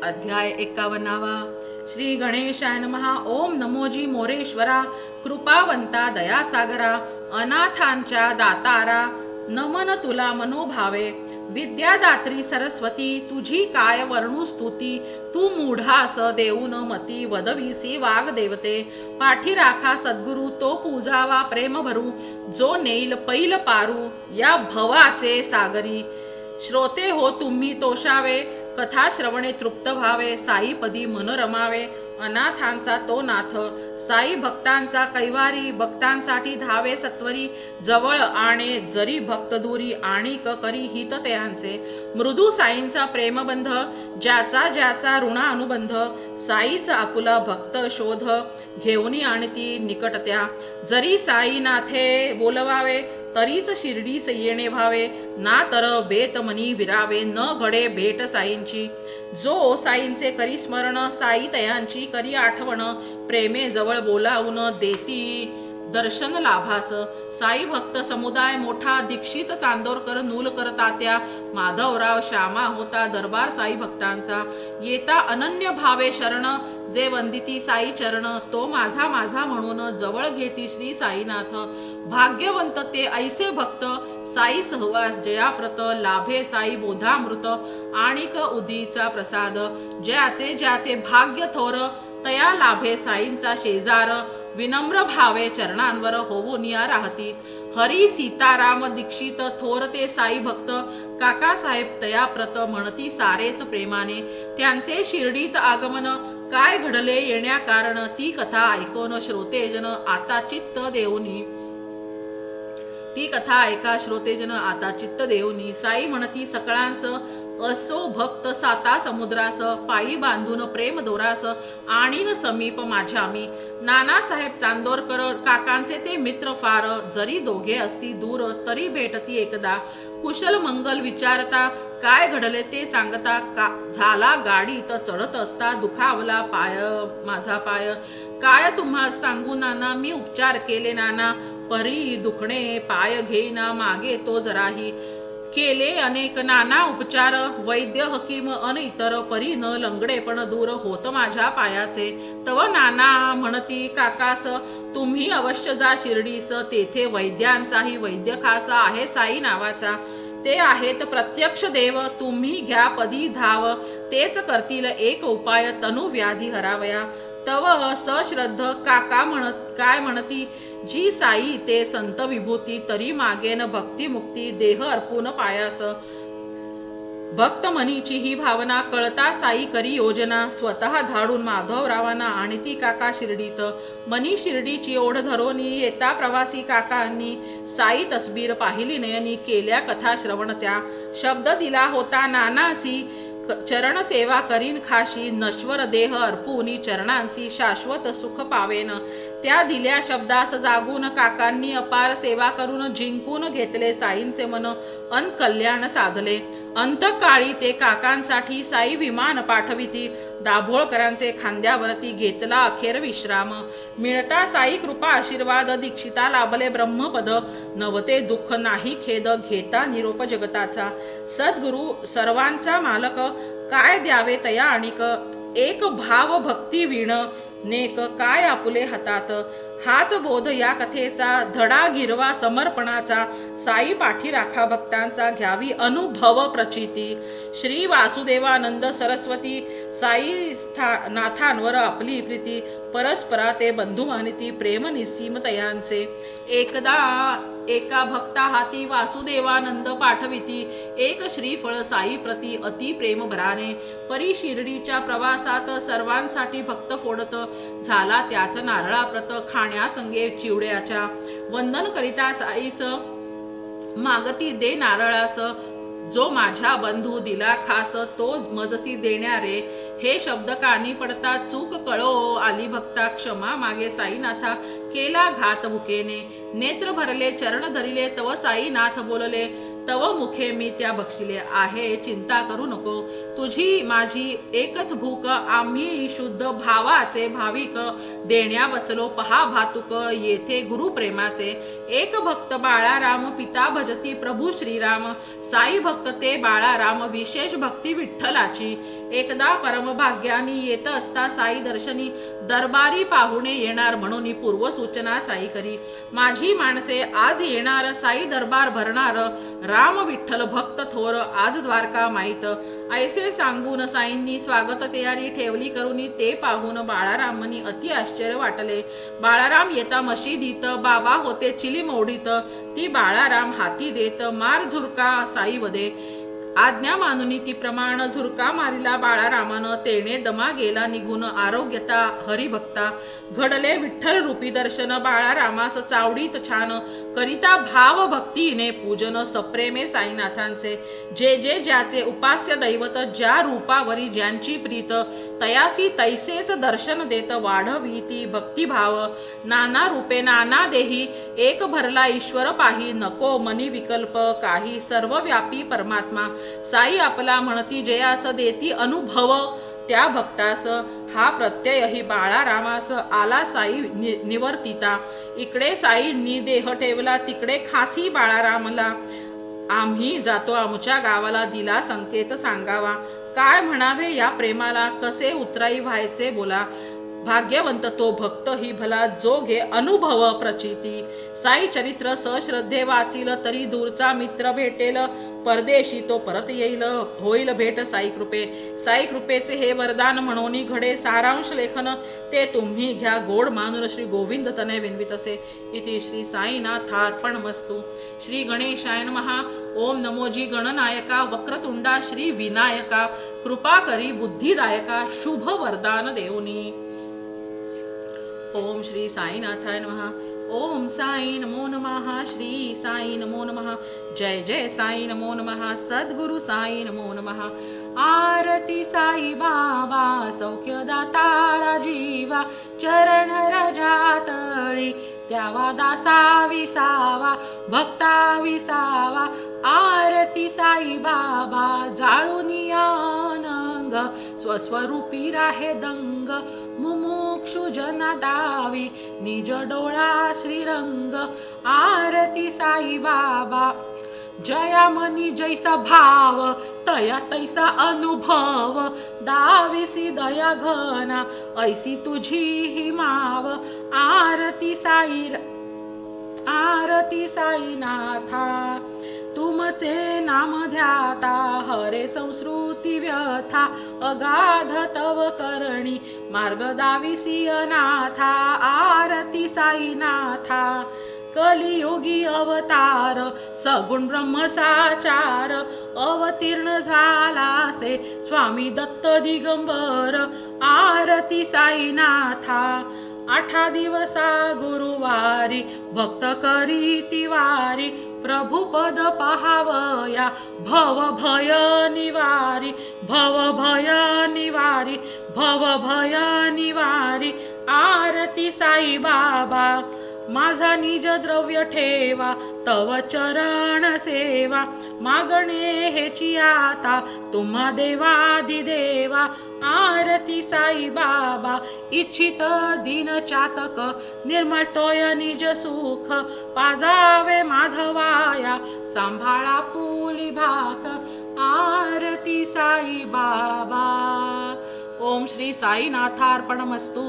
अध्याय 51वा. श्री गणेशाय नमः. ओम नमोजी मोरेश्वरा, कृपावंता दयासागरा, अनाथांच्या दातारा, नमन तुला मनोभावे. विद्यादात्री सरस्वती, तुझी काय वर्णू स्तुती. तू मूढास देऊन मती, वदविसी वाग देवते. पाठी राखा सद्गुरु, तो पूजावा प्रेम भरू. जो नेईल पैल पारू, या भवाचे सागरी. श्रोते हो तुम्ही तोषावे, कथा श्रवणे तृप्त व्हावे. साईपदी मन रमावे, अनाथांचा तो नाथ. साई भक्तांचा कैवारी, भक्तांसाठी धावे सत्वरी. जवळ आणे जरी भक्त दुरी, आणिक करी हित त्यांचे. मृदू साईंचा प्रेमबंध, ज्याचा ज्याचा ऋणा अनुबंध. साईचा आपुला भक्त शोध, घेऊनी आणती निकटत्या. जरी साईनाथे बोलवावे, तरीच शिर्डीस येणे भावे. ना तर बेत मनी विरावे, न घडे भेट साईंची. जो साईंचे करी स्मरण, साई तयांची करी आठवण. प्रेमे जवळ बोलावून देती दर्शन लाभास. साई भक्त समुदाय मोठा, दीक्षित चांदोरकर नूलकर तात्या. माधवराव श्यामा होता दरबार साई भक्तांचा. येता अनन्य भावे शरण, जे वंदिती साई चरण. तो माझा माझा म्हणून जवळ घेती श्री साईनाथ. भाग्यवंत ते ऐसे भक्त, साई सहवास जयाप्रत. लाभे साई बोधामृत, आणिक उदीचा प्रसाद. ज्याचे ज्याचे भाग्य थोर, तया लाभे साईंचा शेजार. विनम्र भावे चरणांवर होऊन या राहती. हरी सीताराम दीक्षित थोर ते साई भक्त. काकासाहेब तयाप्रत म्हणती सारेच प्रेमाने. त्यांचे शिर्डीत आगमन, काय घडले येण्या कारण. ती कथा ऐकून श्रोतेजन आता चित्त देऊनी. ती कथा ऐका श्रोतेजन आता चित्त देऊनी. साई म्हणती सकळांस, असो भक्त साता समुद्रास. पायी बांधून प्रेम दोरास, आणीन समीप माझ्या मी. नानासाहेब चांदोरकर काकांचे ते मित्र फार. जरी दोघे असती दूर, तरी भेटती एकदा. कुशल मंगल विचारता, काय घडले ते सांगता. झाला गाडीत चढत असता, दुखावला पाय माझा पाय. काय तुम्हा सांगू नाना, मी उपचार केले नाना. परी दुखणे पाय घेईना, मागे तो जराही. केले अनेक नाना उपचार, वैद्य हकीम अन इतर. परी न लंगडे पण दूर होत माझ्या पायाचे. तव नाना म्हणती काकास, तुम्ही अवश्य जा शिर्डीस. तेथे वैद्यांचाही वैद्य खास आहे साई नावाचा. ते आहेत प्रत्यक्ष देव, तुम्ही घ्या पदी धाव. तेच करतील एक उपाय, तनु व्याधी हरावया. तव सश्रद्ध काका काय म्हणती, जी साई ते संत विभूती. तरी मागेन भक्ती मुक्ती, देह अर्पून पायास. भक्त मनीची ही भावना, कळता साई करी योजना. स्वतः धाडून माधवरावांना आणती काका शिर्डीत. मनी शिर्डीची ओढ धरोनी, येता प्रवासी काकांनी. साई तसबीर पाहिली नयनी, केल्या कथा श्रवण त्या. शब्द दिला होता नानासी, चरण सेवा करीन खाशी. नश्वर देह अर्पुनी, चरणांसी शाश्वत सुख पावेन. त्या दिल्या शब्दास जागून, काकांनी अपार सेवा करून. जिंकून घेतले साईंचे मन, अन कल्याण साधले. अंतकाळी ते काकांसाठी साई विमान पाठविती. दाभोळकरांचे खांद्यावरती घेतला अखेर विश्राम. मिळता साई कृपा आशीर्वाद, दीक्षिता लाभले ब्रह्मपद. नवते दुःख नाही खेद, घेता निरोप जगताचा. सद्गुरु सर्वांचा मालक, काय द्यावे तया आणिक. एक भाव भक्ती वीण, नेक काय आपुले हातात. हाच बोध या कथेचा, धडा गिरवा समर्पणाचा. साई पाठी राखा भक्तांचा, घ्यावी अनुभव प्रचिती. श्री वासुदेवानंद सरस्वती, साई नाथांवर आपली प्रीती. परस्परा ते बंधू मानिती, प्रेम निस्सीम तयांचे. एकदा एका भक्ता हाती वासुदेवानंद पाठविती. एक श्रीफळ साई प्रती, अति प्रेम भराने. परी शिर्डीच्या प्रवासात सर्वांसाठी भक्त फोडत. झाला त्याच नारळाप्रत, खाण्यासंगे चिवड्याच्या. वंदन करिता साईस, मागती दे नारळास. जो माझ्या बंधू दिला खास, तो मजसी देणारे. हे शब्द कानी पडता, चूक कळो आली भक्ता. क्षमा मागे साईनाथा, केला घात भुकेने. नेत्र भरले चरण धरिले, तव साईनाथ बोलले. तव मुखे मी त्या बक्षिले, आहे चिंता करू नको. तुझी माझी एकच भूक, आम्ही शुद्ध भावाचे भाविक. देण्या बसलो पहा भातुक येथे गुरुप्रेमाचे एक भक्त बाळाराम पिता भजती प्रभू श्रीराम साई भक्त ते बाळाराम विशेष भक्ती विठ्ठलाची एकदा परमभाग्यानी येत असता साई दर्शनी दरबारी पाहुणे येणार म्हणून पूर्व सूचना साई करी माझी माणसे आज येणार साई दरबार भरणार राम विठ्ठल भक्त थोर आज द्वारका माईत ऐसे सांगून साईंनी स्वागत तयारी ठेवली करूनी ते पाहून बाळारामनी अति आश्चर्य वाटले बाळाराम येता मशिदीत बाबा होते चिली मोडीत ती बाळाराम हाती देत मार झुरका साई वदे आज्ञा मानुनी ती प्रमाण झुरका मारिला बाळारामानं तेने दमा गेला निघून आरोग्यता हरिभक्ता घडले विठ्ठल रूपी दर्शन बाळारामास चावडीत छान करिता भाव भक्तीने पूजन सप्रेमे साईनाथांचे जे जे ज्याचे उपास्य दैवत ज्या रूपावरी ज्यांची प्रीत तयासी तैसेच दर्शन देत वाढवीती भक्तिभाव नाना रूपे नाना देही एक भरला ईश्वर पाही नको मनी विकल्प काही सर्वव्यापी परमात्मा साई आपला म्हणती जयास देती अनुभव त्या भक्तास हा प्रत्ययही बाळारामास आला साई निवर्तिता इकडे साईंनी देह ठेवला तिकडे खासी बाळारामला आम्ही जातो आमच्या गावाला दिला संकेत सांगावा काय म्हणावे या प्रेमाला कसे उतराई व्हायचे बोला भाग्यवंत तो भक्त ही भला जो घे अनुभव प्रचिती साई चरित्र सश्रद्धे वाचिल तरी दूरचा मित्र भेटेल परदेशी तो परत येईल होईल भेट साई कृपेचे हे वरदान म्हणून घडे सारांश लेखन ते तुम्ही घ्या गोड मानून श्री गोविंद तनय विन्वितसे इति श्री साईनाथार्पण मस्तु श्री गणेशाय नमः ओम नमोजी गणनायका वक्रतुंडा श्री विनायका कृपा करी बुद्धिदायका शुभ वरदान देऊनी ओम श्री साईनाथाय नमः ओम साई नमो नमः श्री साई नमो नमः जय जय साई नमो नमः सद्गुरु साई नमो नमः आरती साई बाबा सौख्यदाता राजीवा चरण रजातळी त्यावा दासा विसावा भक्ता विसावा आरती साई बाबा जाळूनी आनंग स्वस्वरूपी राहे दंग मुमुक्षु जना दावी निज डोळा श्रीरंग आरती साई बाबा जया मनी जैसा भाव तया तैसा अनुभव दाविसी दया घना ऐसी तुझी ही माव आरती साईनाथा तुमचे नाम ध्याता हरे संस्कृती व्यथा अगाध तव करणी मार्ग दाविसी अनाथा आरती साईनाथा कलियुगी अवतार सगुण ब्रह्म साचार अवतीर्ण झालासे स्वामी दत्त दिगंबर आरती साईनाथा 8 दिवसा गुरुवारी भक्त करी तिवारी प्रभु पद पहावया भव भय निवारी भव भय निवारी भव भय निवारी आरती साई बाबा माझा निज द्रव्य ठेवा तव चरण सेवा मागणे हेची आता तुम्हा देवादिदेवा आरती साई बाबा इच्छित दिन चातक निर्मळतोय निज सुख पाजावे माधवाया सांभाळा पुली भाक आरती साई बाबा ओम श्री साईनाथार्पणमस्तु।